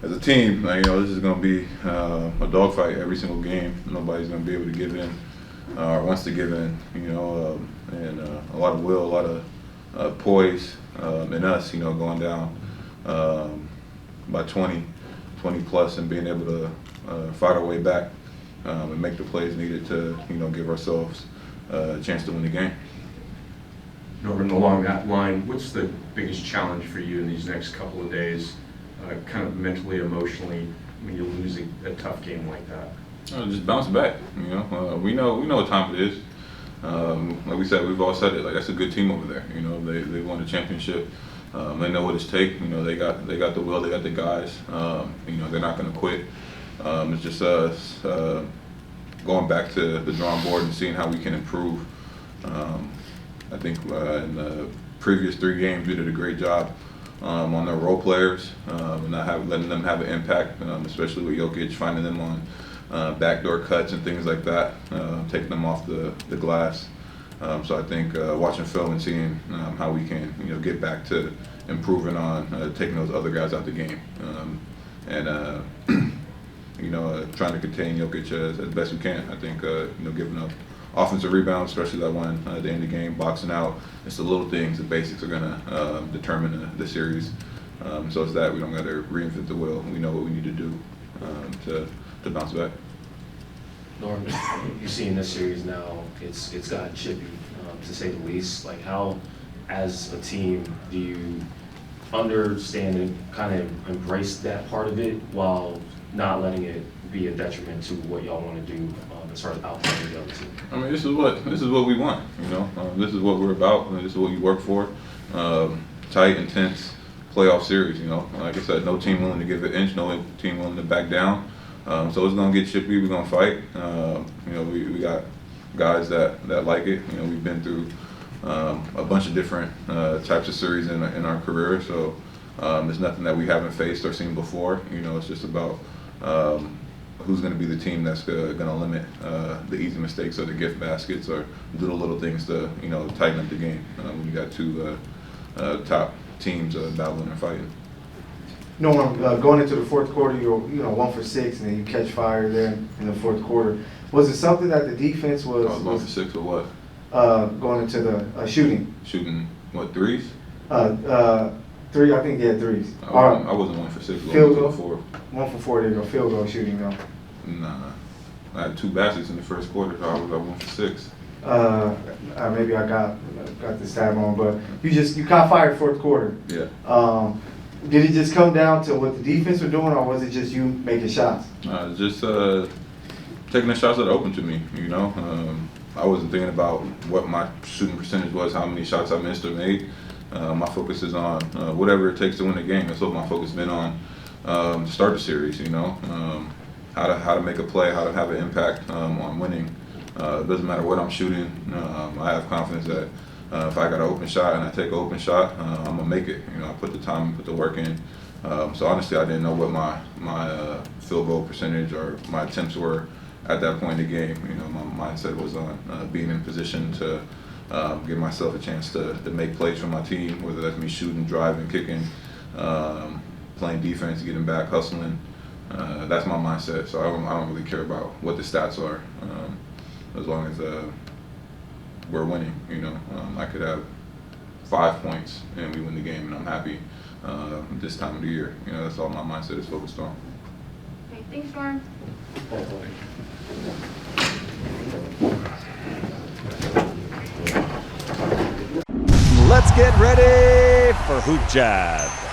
as a team, this is going to be a dogfight every single game. Nobody's going to be able to give in or wants to give in, and a lot of will, a lot of poise in us, going down by 20 plus and being able to fight our way back and make the plays needed to, give ourselves a chance to win the game. Norman, along that line, what's the biggest challenge for you in these next couple of days, kind of mentally, emotionally, when you lose a tough game like that? Just bounce back. We know what time it is. Like we said, we've all said it. Like, that's a good team over there. They won the championship. They know what it's take. They got the will. They got the guys. They're not going to quit. It's just us going back to the drawing board and seeing how we can improve. I think in the previous 3 games we did a great job on their role players and not letting them have an impact, especially with Jokic, finding them on backdoor cuts and things like that, taking them off the glass. So I think watching film and seeing how we can get back to improving on taking those other guys out the game and trying to contain Jokic as best we can. I think giving up offensive rebounds, especially that one at the end of the game, boxing out. It's the little things, the basics are going to determine the series. So it's that we don't got to reinvent the wheel. We know what we need to do to bounce back. Norm, you see in this series now, it's gotten chippy, to say the least. Like, how, as a team, do you understand and kind of embrace that part of it while not letting it be a detriment to what y'all want to do as far as outplaying the other team? I mean, this is what we want. This is what we're about. This is what you work for. Tight, intense playoff series. Like I said, no team willing to give an inch, no team willing to back down. So it's gonna get chippy. We're gonna fight. We got guys that like it. We've been through a bunch of different types of series in our career. So it's nothing that we haven't faced or seen before. It's just about who's going to be the team that's going to limit the easy mistakes or the gift baskets or little things to tighten up the game when you got 2 top teams battling and fighting. Norm, going into the fourth quarter, you're 1 for 6, and then you catch fire there in the fourth quarter. Was it something that the defense was? 1 for 6 or what? Going into the shooting. Shooting what, threes? 3, I think he had 3s. I wasn't 1 for 6. Field goal? 4. 1 for 4, there you go. Field goal shooting though. Nah, I had 2 baskets in the first quarter, so I was 1 for 6. Maybe I got the stat wrong, but you caught fire fourth quarter. Yeah. Did it just come down to what the defense were doing, or was it just you making shots? Just taking the shots that are open to me. I wasn't thinking about what my shooting percentage was, how many shots I missed or made. My focus is on whatever it takes to win the game. That's what my focus has been on to start the series. How to make a play, how to have an impact on winning. It doesn't matter what I'm shooting. I have confidence that if I got an open shot and I take an open shot, I'm gonna make it. I put the time, put the work in. So honestly, I didn't know what my field goal percentage or my attempts were at that point in the game. My mindset was on being in position to give myself a chance to make plays for my team, whether that's me shooting, driving, kicking, playing defense, getting back, hustling. That's my mindset. So I don't really care about what the stats are, as long as we're winning. I could have 5 points and we win the game, and I'm happy this time of the year. That's all my mindset is focused on. Okay, thanks, Norm. Let's get ready for HoopJab.